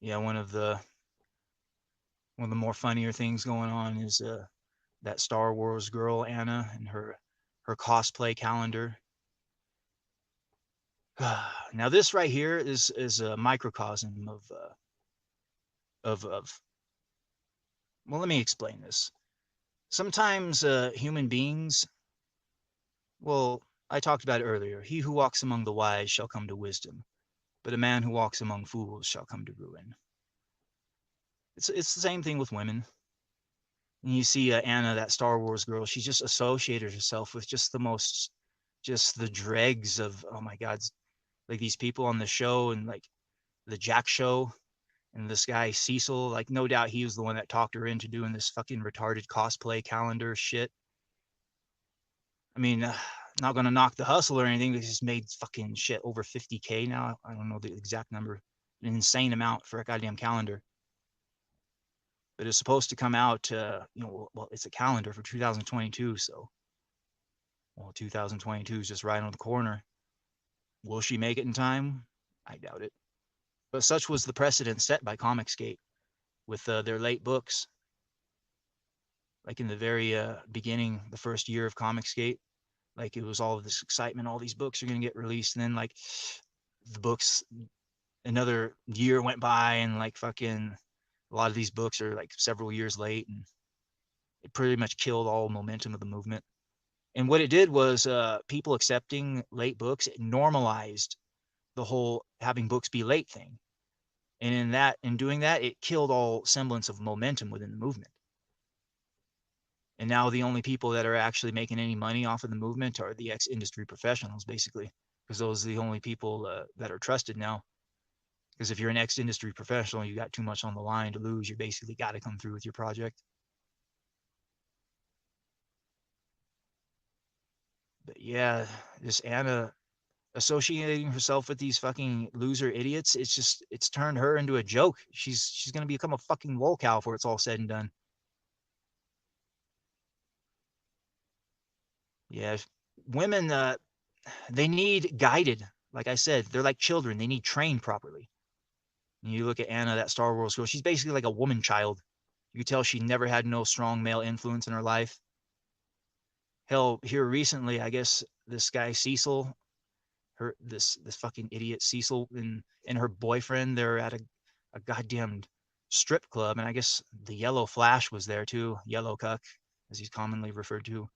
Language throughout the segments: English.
Yeah, one of the more funnier things going on is that Star Wars girl Anna and her cosplay calendar. Now this right here is a microcosm of well, let me explain this. Sometimes human beings, well, I talked about it earlier. He who walks among the wise shall come to wisdom, but a man who walks among fools shall come to ruin. It's the same thing with women. And you see Anna, that Star Wars girl, she just associated herself with just the most, just the dregs of, oh my God, like these people on the show and like the Jack show and this guy Cecil, like no doubt he was the one that talked her into doing this fucking retarded cosplay calendar shit. I mean, not gonna knock the hustle or anything, but he's made fucking shit over 50K now. I don't know the exact number, an insane amount for a goddamn calendar. But it's supposed to come out, well, it's a calendar for 2022, so well, 2022 is just right on the corner. Will she make it in time? I doubt it. But such was the precedent set by Comicsgate with their late books. Like in the very beginning, the first year of Comicsgate, like it was all of this excitement, all these books are going to get released. And then like the books, another year went by and like fucking a lot of these books are like several years late. And it pretty much killed all momentum of the movement. And what it did was people accepting late books, it normalized the whole having books be late thing. And in doing that, it killed all semblance of momentum within the movement. And now the only people that are actually making any money off of the movement are the ex-industry professionals, basically, because those are the only people that are trusted now. Because if you're an ex-industry professional, you got too much on the line to lose. You basically got to come through with your project. But yeah, this Anna associating herself with these fucking loser idiots, it's turned her into a joke. She's gonna become a fucking lolcow before it's all said and done. Yeah, women they need guided. Like I said, they're like children. They need trained properly. And you look at Anna, that Star Wars girl. She's basically like a woman child. You can tell she never had no strong male influence in her life. Hell, here recently, I guess this guy Cecil, this fucking idiot Cecil and her boyfriend, they're at a goddamn strip club, and I guess the Yellow Flash was there too, Yellow Cuck, as he's commonly referred to.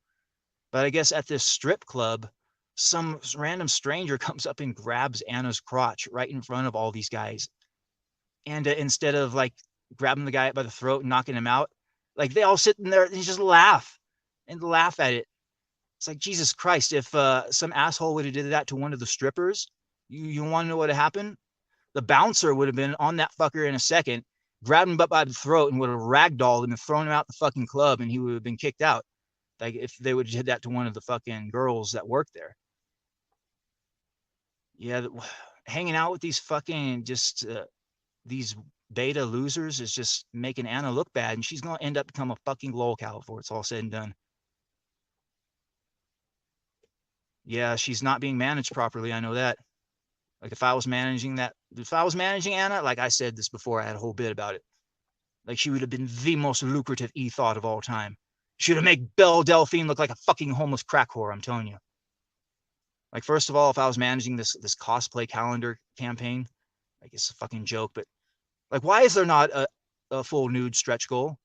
But I guess at this strip club, some random stranger comes up and grabs Anna's crotch right in front of all these guys. And instead of like grabbing the guy by the throat and knocking him out, like they all sit in there and just laugh at it. It's like, Jesus Christ, if some asshole would have did that to one of the strippers, you want to know what happened? The bouncer would have been on that fucker in a second, grabbed him by the throat and would have ragdolled him and thrown him out the fucking club, and he would have been kicked out. Like if they would have did that to one of the fucking girls that worked there. Yeah, hanging out with these fucking just these beta losers is just making Anna look bad, and she's gonna end up become a fucking lolcow before it's all said and done. Yeah, she's not being managed properly. I know that. Like if I was managing Anna, like I said this before, I had a whole bit about it. Like she would have been the most lucrative ethot of all time. She would have made Belle Delphine look like a fucking homeless crack whore. I'm telling you. Like first of all, if I was managing this cosplay calendar campaign, like it's a fucking joke, but like why is there not a full nude stretch goal?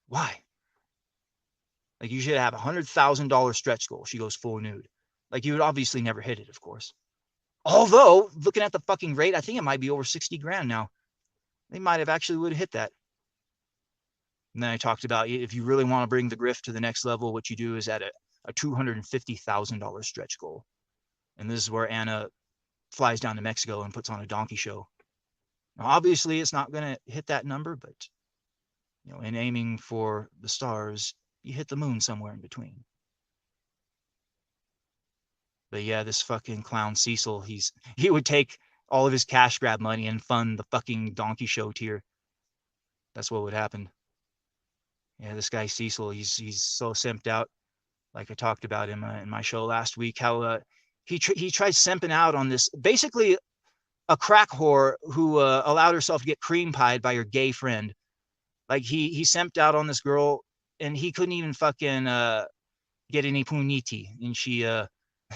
Why? Like you should have $100,000 stretch goal. She goes full nude. Like you would obviously never hit it, of course. Although looking at the fucking rate, I think it might be over 60 grand now. They might have actually would have hit that. And then I talked about if you really want to bring the grift to the next level, what you do is at a $250,000 stretch goal. And this is where Anna flies down to Mexico and puts on a donkey show. Now, obviously, it's not going to hit that number, but in aiming for the stars, you hit the moon somewhere in between. But yeah, this fucking clown Cecil, he would take all of his cash grab money and fund the fucking donkey show tier. That's what would happen. Yeah, this guy Cecil, he's so simped out. Like I talked about him in my show last week, how he tries simping out on this. Basically, a crack whore who allowed herself to get cream pied by her gay friend. Like he simped out on this girl, and he couldn't even fucking get any puniti, and she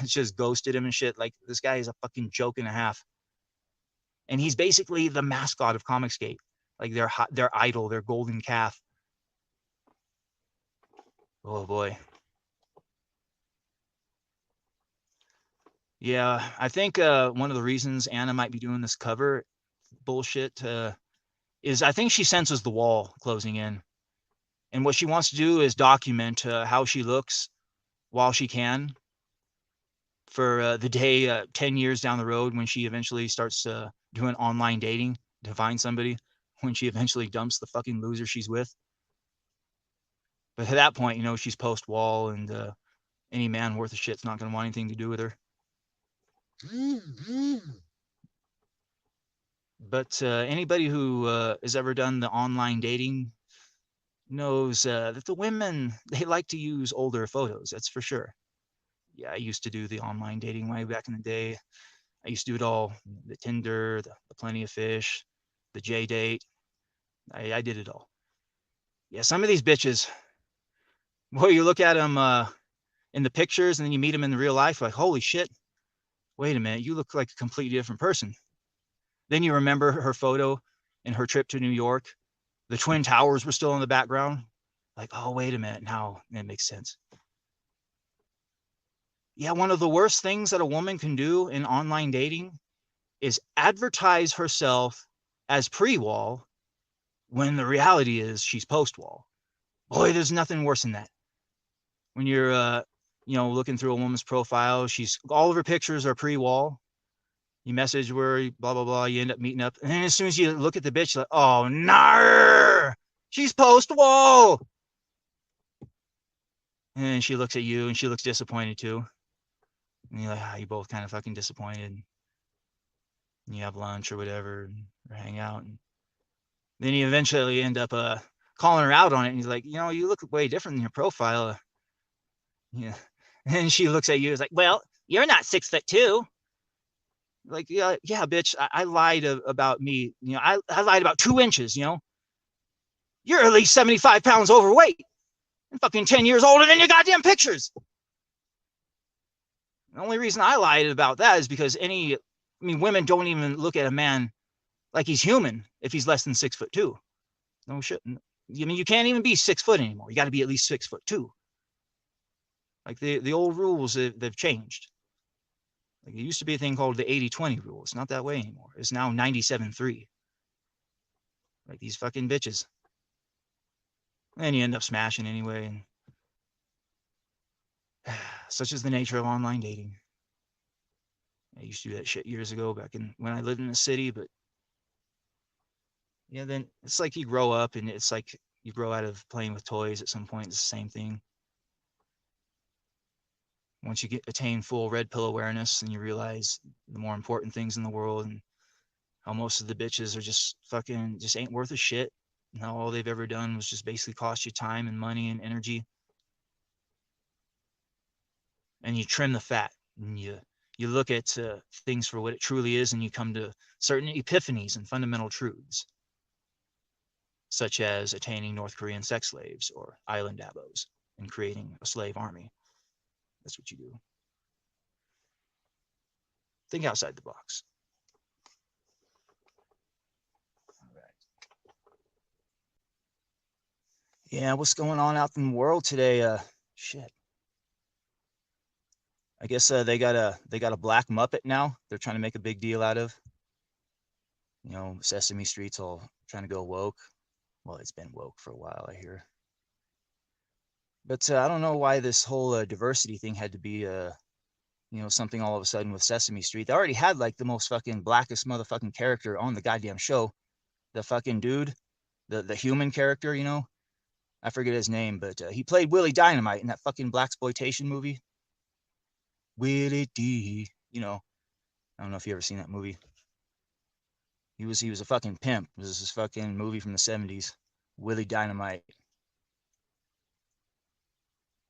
just ghosted him and shit. Like this guy is a fucking joke and a half, and he's basically the mascot of Comicsgate, like their idol, their golden calf. Oh boy. Yeah, I think one of the reasons Anna might be doing this cover bullshit is I think she senses the wall closing in. And what she wants to do is document how she looks while she can for the day 10 years down the road when she eventually starts doing online dating to find somebody, when she eventually dumps the fucking loser she's with. But at that point, you know, she's post wall, and any man worth a shit's not going to want anything to do with her. But anybody who has ever done the online dating knows that the women, they like to use older photos. That's for sure. Yeah, I used to do the online dating way back in the day. I used to do it all: the Tinder, the Plenty of Fish, the J Date. I did it all. Yeah, some of these bitches, boy, you look at them in the pictures, and then you meet them in the real life, like, holy shit, wait a minute, you look like a completely different person. Then you remember her photo in her trip to New York. The Twin Towers were still in the background. Like, oh, wait a minute, now it makes sense. Yeah, one of the worst things that a woman can do in online dating is advertise herself as pre-wall when the reality is she's post-wall. Boy, there's nothing worse than that. When you're, looking through a woman's profile, she's all of her pictures are pre-wall. You message her, blah blah blah. You end up meeting up, and then as soon as you look at the bitch, you're like, oh no, she's post-wall. And she looks at you, and she looks disappointed too. And you're like, you both kind of fucking disappointed. And you have lunch or whatever, or hang out, and then you eventually end up calling her out on it. And he's like, you look way different in your profile. Yeah. And she looks at you, is like, well, you're not 6'2". Like, yeah, bitch, I lied about me. I lied about 2 inches. You're at least 75 pounds overweight and fucking 10 years older than your goddamn pictures. The only reason I lied about that is because women don't even look at a man like he's human if he's less than 6'2". No shit. You can't even be 6 foot anymore. You got to be at least 6'2". Like the old rules, they've changed. Like, it used to be a thing called the 80-20 rule. It's not that way anymore. It's now 97-3. Like these fucking bitches. And you end up smashing anyway. And such is the nature of online dating. I used to do that shit years ago back when I lived in the city, but yeah, then it's like you grow up, and it's like you grow out of playing with toys at some point. It's the same thing. Once you attain full red pill awareness, and you realize the more important things in the world, and how most of the bitches are just ain't worth a shit. And how all they've ever done was just basically cost you time and money and energy. And you trim the fat, and you look at things for what it truly is, and you come to certain epiphanies and fundamental truths, such as attaining North Korean sex slaves or island abos and creating a slave army. That's what you do. Think outside the box. All right. Yeah, what's going on out in the world today? Shit. I guess they got a black Muppet now. They're trying to make a big deal out of. Sesame Street's all trying to go woke. Well, it's been woke for a while, I hear. But I don't know why this whole diversity thing had to be something all of a sudden with Sesame Street. They already had like the most fucking blackest motherfucking character on the goddamn show. The fucking dude, the human character, I forget his name, but he played Willie Dynamite in that fucking blaxploitation movie. Willie D. I don't know if you ever seen that movie. He was a fucking pimp. This is this fucking movie from the 70s. Willie Dynamite.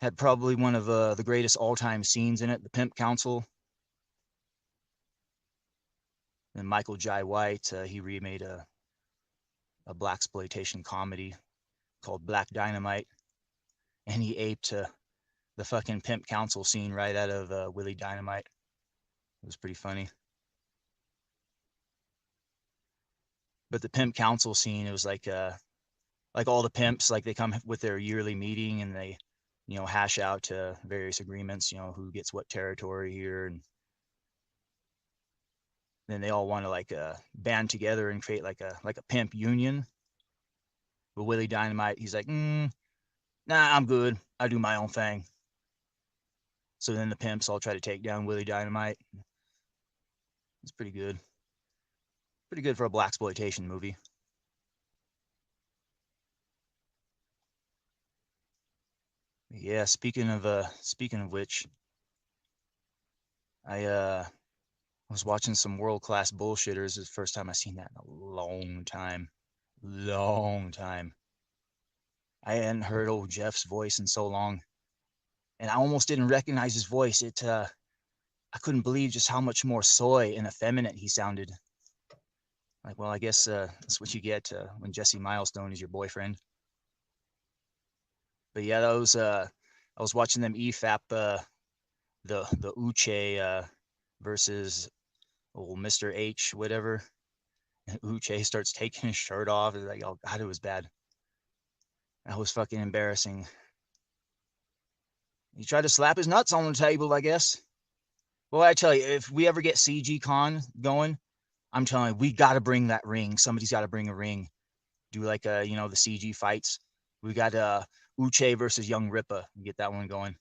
Had probably one of the greatest all-time scenes in it, the Pimp Council. And Michael Jai White, he remade a blaxploitation comedy called Black Dynamite, and he aped the fucking pimp council scene right out of Willie Dynamite. It was pretty funny. But the pimp council scene, it was like all the pimps, like they come with their yearly meeting and they, hash out various agreements, who gets what territory here, and then they all want to like band together and create like a pimp union. But Willie Dynamite, he's like, nah, I'm good. I do my own thing. So then the pimps all try to take down Willie Dynamite. It's pretty good. Pretty good for a blaxploitation movie. Yeah, speaking of which, I was watching some world class bullshitters. It's the first time I've seen that in a long time. Long time. I hadn't heard old Jeff's voice in so long. And I almost didn't recognize his voice. I couldn't believe just how much more soy and effeminate he sounded. Like, well, I guess that's what you get when Jesse Milestone is your boyfriend. But yeah, I was watching them EFAP the Uche versus old Mr. H, whatever. And Uche starts taking his shirt off. It's like, oh god, it was bad. That was fucking embarrassing. He tried to slap his nuts on the table, I guess. Well, I tell you, if we ever get CG Con going, I'm telling you, we got to bring that ring. Somebody's got to bring a ring. Do like the CG fights. We got Uche versus Young Rippa. Get that one going.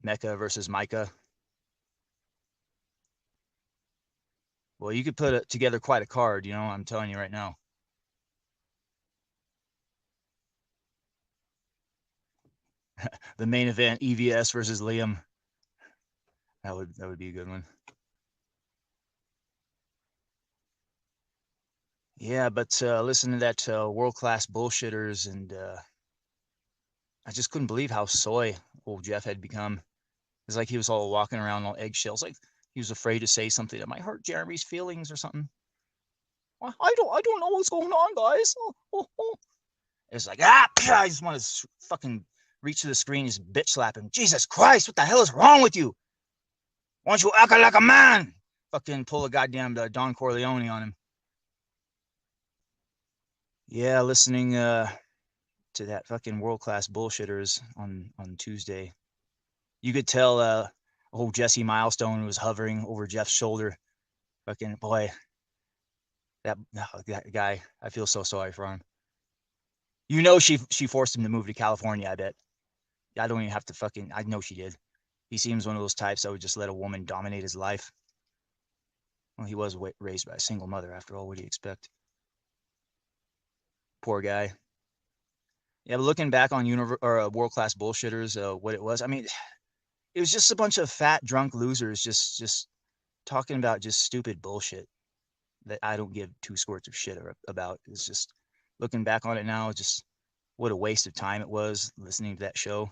Mecca versus Micah. Well, you could put together quite a card, I'm telling you right now. The main event, EVS versus Liam. That would be a good one. Yeah, but listen to that world-class bullshitters, and I just couldn't believe how soy old Jeff had become. It's like he was all walking around on eggshells, like he was afraid to say something that might hurt Jeremy's feelings or something. I don't know what's going on, guys. It's like, I just want to fucking reach to the screen and just bitch slap him. Jesus Christ, what the hell is wrong with you? Why don't you act like a man? Fucking pull a goddamn Don Corleone on him. Yeah, listening to that fucking world-class bullshitters on Tuesday. You could tell old Jesse Milestone was hovering over Jeff's shoulder. Fucking boy, that guy, I feel so sorry for him. She forced him to move to California, I bet. I don't even have to fucking, I know she did. He seems one of those types that would just let a woman dominate his life. Well, he was raised by a single mother, after all. What do you expect? Poor guy. Yeah, but looking back on world-class bullshitters, what it was, I mean, it was just a bunch of fat, drunk losers just talking about just stupid bullshit that I don't give two squirts of shit about. It's just, looking back on it now, just what a waste of time it was listening to that show.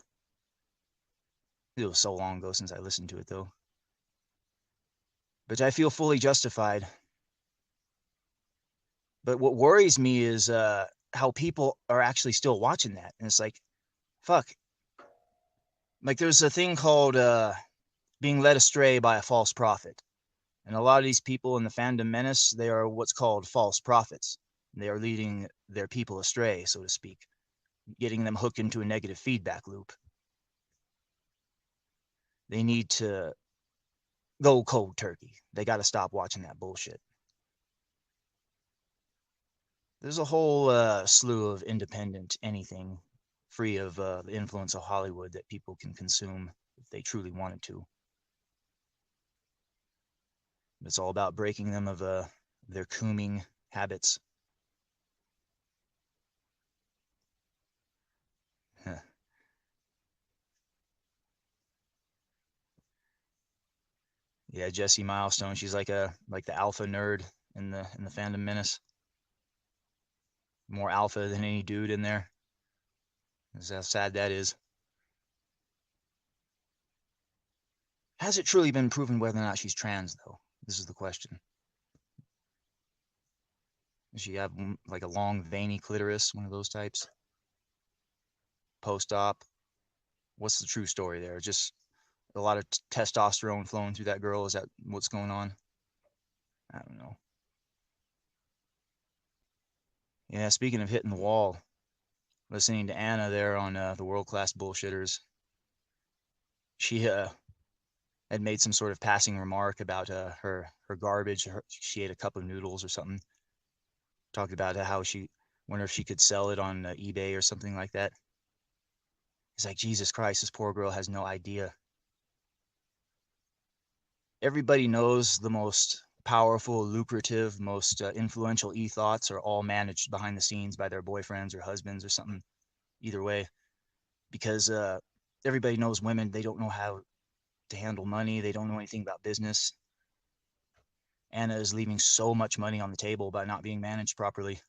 It was so long ago since I listened to it, though. But I feel fully justified. But what worries me is how people are actually still watching that. And it's like, fuck. Like, there's a thing called being led astray by a false prophet. And a lot of these people in the fandom menace, they are what's called false prophets. They are leading their people astray, so to speak, getting them hooked into a negative feedback loop. They need to go cold turkey. They got to stop watching that bullshit. There's a whole slew of independent anything free of the influence of Hollywood that people can consume if they truly wanted to. It's all about breaking them of their cooming habits. Yeah, Jessie Milestone. She's like the alpha nerd in the fandom menace. More alpha than any dude in there. That's how sad that is. Has it truly been proven whether or not she's trans, though? This is the question. Does she have like a long, veiny clitoris, one of those types? Post-op? What's the true story there? Just a lot of testosterone flowing through that girl? Is that what's going on? I don't know. Yeah, speaking of hitting the wall, listening to Anna there on the World Class Bullshitters, she had made some sort of passing remark about her garbage. She ate a cup of noodles or something. Talked about how she wondered if she could sell it on eBay or something like that. He's like, Jesus Christ, this poor girl has no idea. Everybody knows the most powerful, lucrative, most influential ethots are all managed behind the scenes by their boyfriends or husbands or something. Either way, because everybody knows women, they don't know how to handle money. They don't know anything about business. Anna is leaving so much money on the table by not being managed properly.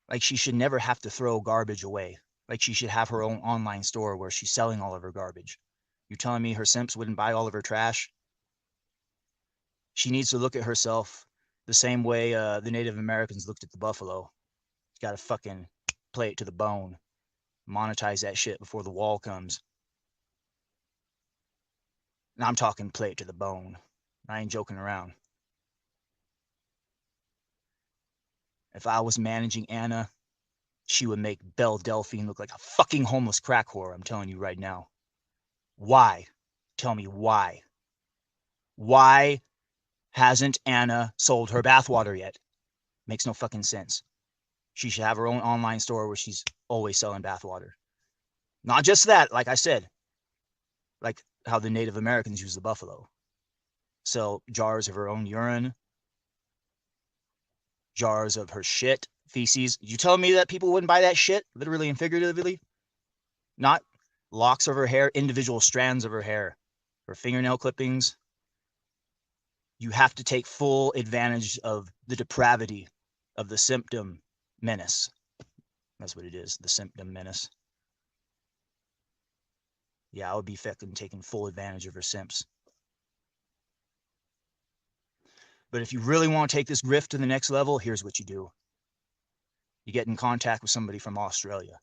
Like, she should never have to throw garbage away. Like, she should have her own online store where she's selling all of her garbage. You telling me her simps wouldn't buy all of her trash? She needs to look at herself the same way the Native Americans looked at the buffalo. You gotta fucking play it to the bone. Monetize that shit before the wall comes. And I'm talking play it to the bone. I ain't joking around. If I was managing Anna, she would make Belle Delphine look like a fucking homeless crack whore, I'm telling you right now. Why? Tell me why. Why hasn't Anna sold her bathwater yet? Makes no fucking sense. She should have her own online store where she's always selling bathwater. Not just that, like I said, like how the Native Americans use the buffalo. Sell jars of her own urine, jars of her shit, feces. You telling me that people wouldn't buy that shit, literally and figuratively? Not locks of her hair, individual strands of her hair, her fingernail clippings. You have to take full advantage of the depravity of the symptom menace. That's what it is, the symptom menace. Yeah, I would be fucking taking full advantage of her simps. But if you really want to take this grift to the next level, here's what you do. You get in contact with somebody from Australia.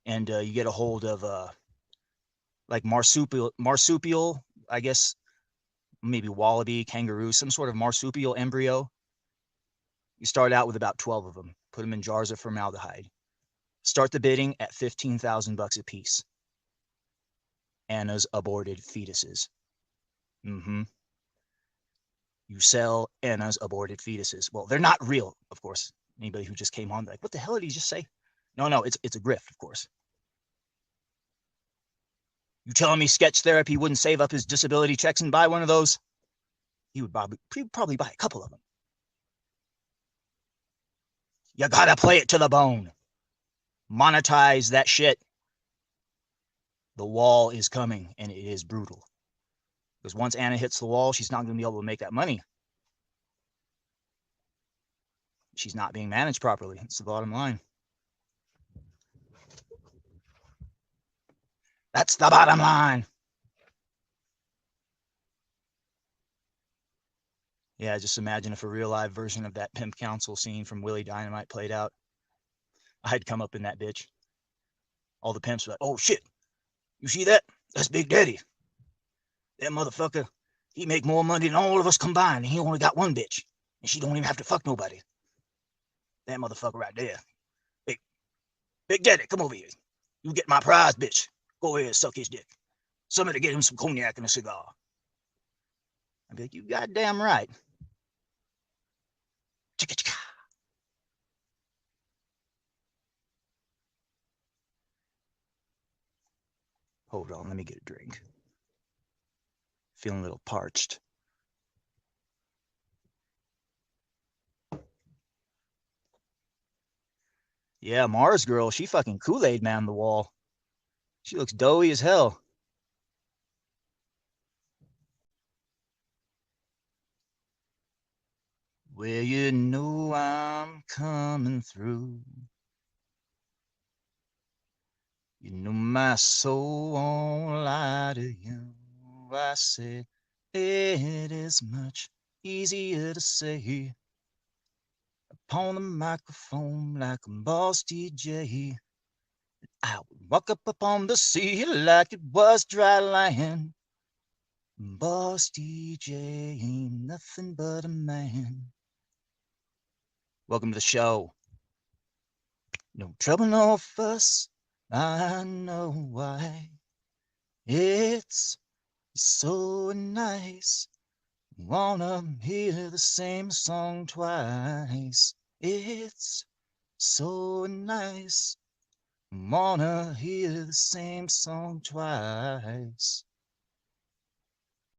And you get a hold of like marsupial, I guess, maybe wallaby, kangaroo, some sort of marsupial embryo. You start out with about 12 of them. Put them in jars of formaldehyde. Start the bidding at $15,000 a piece. Anna's aborted fetuses. Mm-hmm. You sell Anna's aborted fetuses. Well, they're not real, of course. Anybody who just came on, like, what the hell did he just say? No, it's a grift, of course. You telling me sketch therapy wouldn't save up his disability checks and buy one of those? He would probably buy a couple of them. You gotta play it to the bone. Monetize that shit. The wall is coming, and it is brutal. Because once Anna hits the wall, she's not going to be able to make that money. She's not being managed properly. It's the bottom line. That's the bottom line. Yeah, just imagine if a real live version of that Pimp Council scene from Willie Dynamite played out. I'd come up in that bitch. All the pimps were like, oh shit, you see that? That's Big Daddy. That motherfucker, he make more money than all of us combined, and he only got one bitch. And she don't even have to fuck nobody. That motherfucker right there. Big Daddy, come over here. You get my prize, bitch. Go ahead and suck his dick. Somebody get him some cognac and a cigar. I'd be like, you goddamn right. Chicka-chicka. Hold on, let me get a drink. Feeling a little parched. Yeah, Mars girl, she fucking Kool-Aid man the wall. She looks doughy as hell. Well, you know I'm coming through. You know my soul won't lie to you. I said it is much easier to say upon the microphone like a boss DJ. I would walk up upon the sea like it was dry land. Boss DJ ain't nothing but a man. Welcome to the show. No trouble, no fuss. I know why. It's so nice. Wanna hear the same song twice. It's so nice. Wanna hear the same song twice.